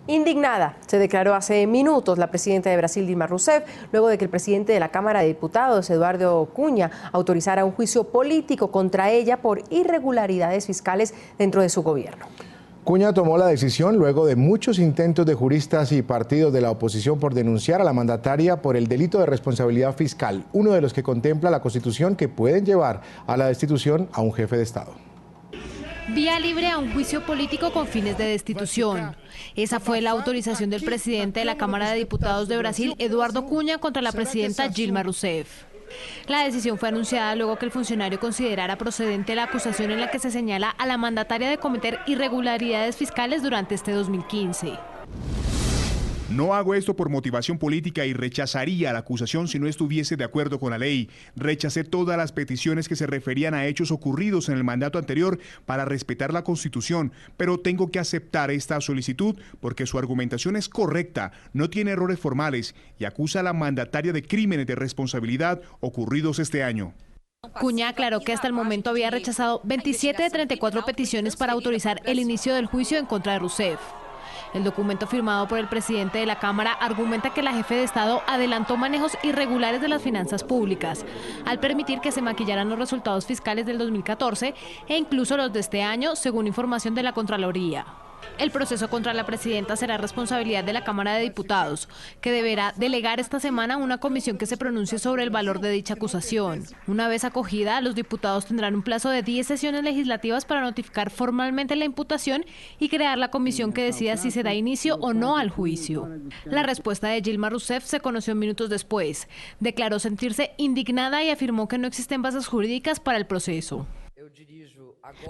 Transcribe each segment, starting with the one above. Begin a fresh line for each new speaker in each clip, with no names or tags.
Indignada, se declaró hace minutos la presidenta de Brasil, Dilma Rousseff, luego de que el presidente de la Cámara de Diputados, Eduardo Cunha, autorizara un juicio político contra ella por irregularidades fiscales dentro de su gobierno.
Cunha tomó la decisión luego de muchos intentos de juristas y partidos de la oposición por denunciar a la mandataria por el delito de responsabilidad fiscal, uno de los que contempla la Constitución que pueden llevar a la destitución a un jefe de Estado.
Vía libre a un juicio político con fines de destitución. Esa fue la autorización del presidente de la Cámara de Diputados de Brasil, Eduardo Cunha, contra la presidenta Dilma Rousseff. La decisión fue anunciada luego que el funcionario considerara procedente la acusación en la que se señala a la mandataria de cometer irregularidades fiscales durante este 2015.
No hago esto por motivación política y rechazaría la acusación si no estuviese de acuerdo con la ley. Rechacé todas las peticiones que se referían a hechos ocurridos en el mandato anterior para respetar la Constitución, pero tengo que aceptar esta solicitud porque su argumentación es correcta, no tiene errores formales y acusa a la mandataria de crímenes de responsabilidad ocurridos este año.
Cunha aclaró que hasta el momento había rechazado 27 de 34 peticiones para autorizar el inicio del juicio en contra de Rousseff. El documento firmado por el presidente de la Cámara argumenta que la jefe de Estado adelantó manejos irregulares de las finanzas públicas, al permitir que se maquillaran los resultados fiscales del 2014 e incluso los de este año, según información de la Contraloría. El proceso contra la presidenta será responsabilidad de la Cámara de Diputados, que deberá delegar esta semana una comisión que se pronuncie sobre el valor de dicha acusación. Una vez acogida, los diputados tendrán un plazo de 10 sesiones legislativas para notificar formalmente la imputación y crear la comisión que decida si se da inicio o no al juicio. La respuesta de Dilma Rousseff se conoció minutos después. Declaró sentirse indignada y afirmó que no existen bases jurídicas para el proceso.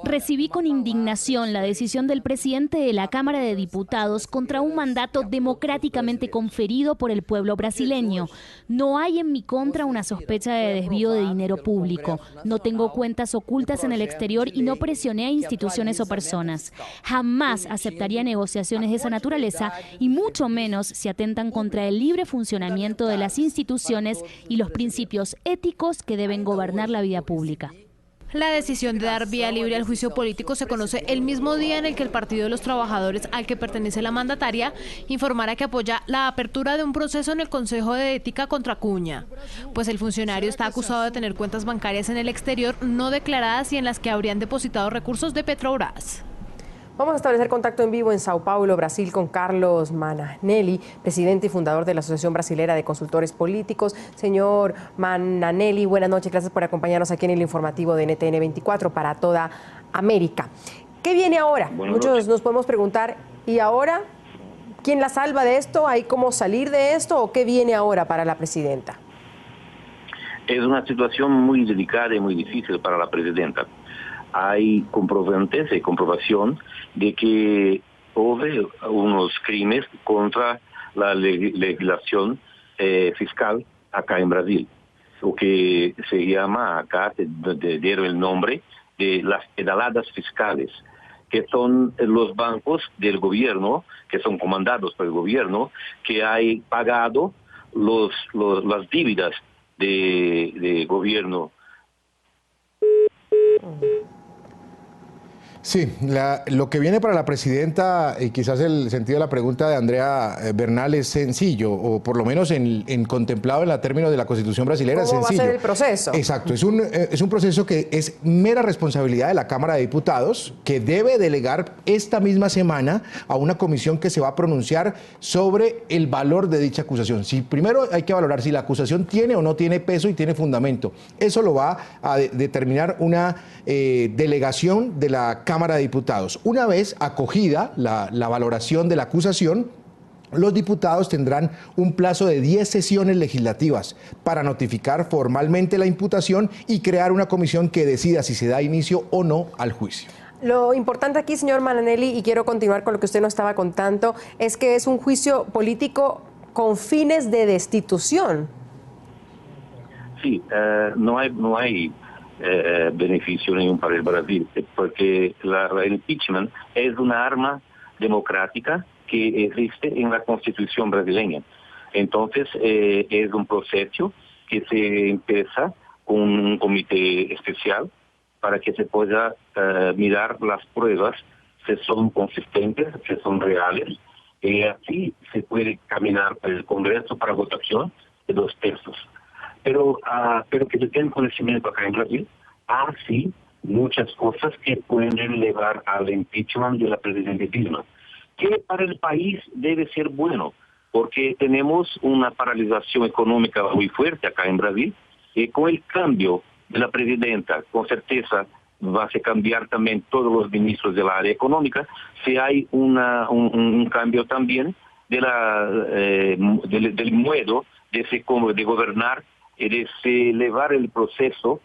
Recibí con indignación la decisión del presidente de la Cámara de Diputados contra un mandato democráticamente conferido por el pueblo brasileño. No hay en mi contra una sospecha de desvío de dinero público. No tengo cuentas ocultas en el exterior y no presioné a instituciones o personas. Jamás aceptaría negociaciones de esa naturaleza y mucho menos si atentan contra el libre funcionamiento de las instituciones y los principios éticos que deben gobernar la vida pública.
La decisión de dar vía libre al juicio político se conoce el mismo día en el que el Partido de los Trabajadores, al que pertenece la mandataria, informara que apoya la apertura de un proceso en el Consejo de Ética contra Cunha, pues el funcionario está acusado de tener cuentas bancarias en el exterior no declaradas y en las que habrían depositado recursos de Petrobras.
Vamos a establecer contacto en vivo en Sao Paulo, Brasil, con Carlos Mananelli, presidente y fundador de la Asociación Brasilera de Consultores Políticos. Señor Mananelli, buenas noches, gracias por acompañarnos aquí en el informativo de NTN 24 para toda América. ¿Qué viene ahora? Muchos nos podemos preguntar, ¿y ahora quién la salva de esto? ¿Hay cómo salir de esto o qué viene ahora para la presidenta?
Es una situación muy delicada y muy difícil para la presidenta. Hay comprobantes y comprobación de que hubo unos crímenes contra la legislación fiscal acá en Brasil, lo que se llama acá, dieron el nombre de las pedaladas fiscales, que son los bancos del gobierno, que son comandados por el gobierno, que hay pagado las dívidas de gobierno.
Sí, lo que viene para la presidenta, y quizás el sentido de la pregunta de Andrea Bernal es sencillo, o por lo menos en contemplado en la término de la Constitución brasileña es sencillo.
¿Cómo va a ser el proceso?
Exacto, es un proceso que es mera responsabilidad de la Cámara de Diputados, que debe delegar esta misma semana a una comisión que se va a pronunciar sobre el valor de dicha acusación. Primero hay que valorar si la acusación tiene o no tiene peso y tiene fundamento. Eso lo va a determinar una delegación de la Cámara de Diputados. Una vez acogida la valoración de la acusación, los diputados tendrán un plazo de 10 sesiones legislativas para notificar formalmente la imputación y crear una comisión que decida si se da inicio o no al juicio.
Lo importante aquí, señor Mananelli, y quiero continuar con lo que usted nos estaba contando, es que es un juicio político con fines de destitución. Sí,
no hay beneficio ningún para el Brasil, porque el impeachment es una arma democrática que existe en la Constitución brasileña. Entonces, es un proceso que se empieza con un comité especial para que se pueda mirar las pruebas, si son consistentes, si son reales, Así se puede caminar el Congreso para votación de 2/3. Pero que se tenga conocimiento acá en Brasil, sí muchas cosas que pueden llevar al impeachment de la presidenta Dilma, que para el país debe ser bueno, porque tenemos una paralización económica muy fuerte acá en Brasil, y con el cambio de la presidenta, con certeza va a cambiar también todos los ministros de la área económica, si hay un cambio también del modo de gobernar y de elevar el proceso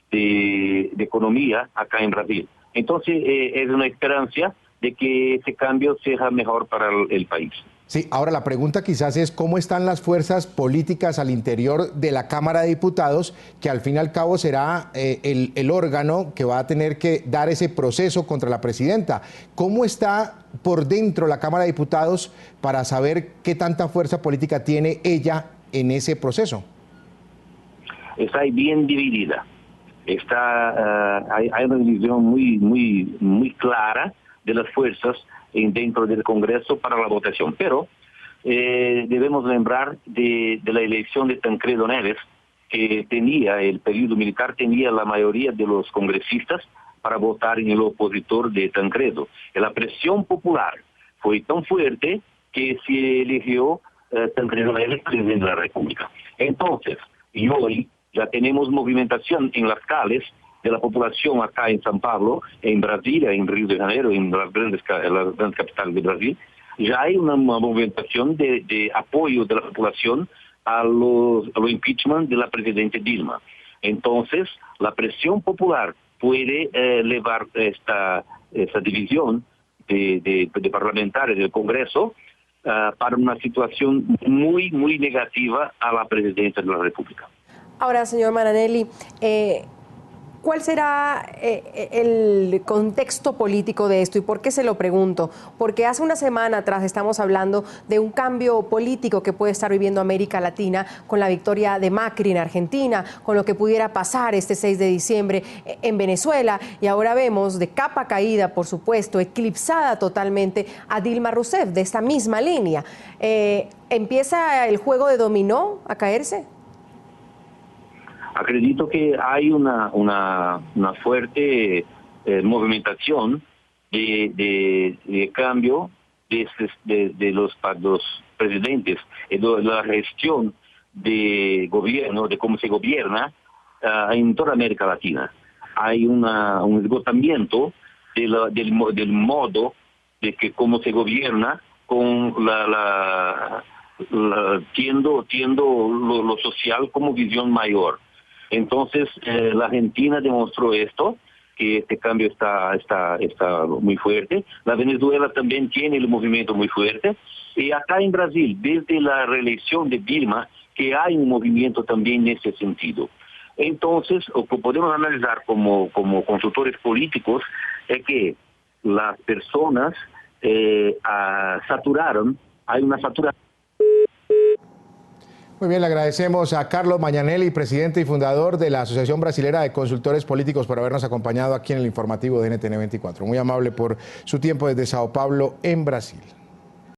de economía acá en Brasil. Entonces es una esperanza de que ese cambio sea mejor para el país.
Sí, ahora la pregunta quizás es cómo están las fuerzas políticas al interior de la Cámara de Diputados, que al fin y al cabo será el órgano que va a tener que dar ese proceso contra la presidenta. ¿Cómo está por dentro la Cámara de Diputados para saber qué tanta fuerza política tiene ella en ese proceso?
Está bien dividida. Hay una división muy clara de las fuerzas dentro del Congreso para la votación. Pero debemos lembrar de la elección de Tancredo Neves, que el periodo militar tenía la mayoría de los congresistas para votar en el opositor de Tancredo. Y la presión popular fue tan fuerte que se eligió Tancredo Neves presidente de la República. Entonces, y hoy ya tenemos movimentación en las calles de la población acá en San Pablo, en Brasilia, en Río de Janeiro, en las grandes capitales de Brasil. Ya hay una movimentación de apoyo de la población a los impeachment de la presidenta Dilma. Entonces, la presión popular puede elevar esta división de parlamentarios del Congreso para una situación muy negativa a la presidencia de la República.
Ahora, señor Mananelli, ¿cuál será el contexto político de esto y por qué se lo pregunto? Porque hace una semana atrás estamos hablando de un cambio político que puede estar viviendo América Latina con la victoria de Macri en Argentina, con lo que pudiera pasar este 6 de diciembre en Venezuela, y ahora vemos de capa caída, por supuesto, eclipsada totalmente a Dilma Rousseff de esta misma línea. ¿Empieza el juego de dominó a caerse?
Acredito que hay una fuerte movimentación de cambio de los presidentes, de la gestión de gobierno, de cómo se gobierna en toda América Latina. Hay un esgotamiento del modo de que cómo se gobierna con tiendo lo social como visión mayor. Entonces, la Argentina demostró esto, que este cambio está muy fuerte. La Venezuela también tiene el movimiento muy fuerte. Y acá en Brasil, desde la reelección de Dilma, que hay un movimiento también en ese sentido. Entonces, lo que podemos analizar como consultores políticos es que las personas saturaron, hay una saturación.
Muy bien, le agradecemos a Carlos Magnanelli, presidente y fundador de la Asociación Brasilera de Consultores Políticos, por habernos acompañado aquí en el informativo de NTN 24. Muy amable por su tiempo desde Sao Paulo, en Brasil.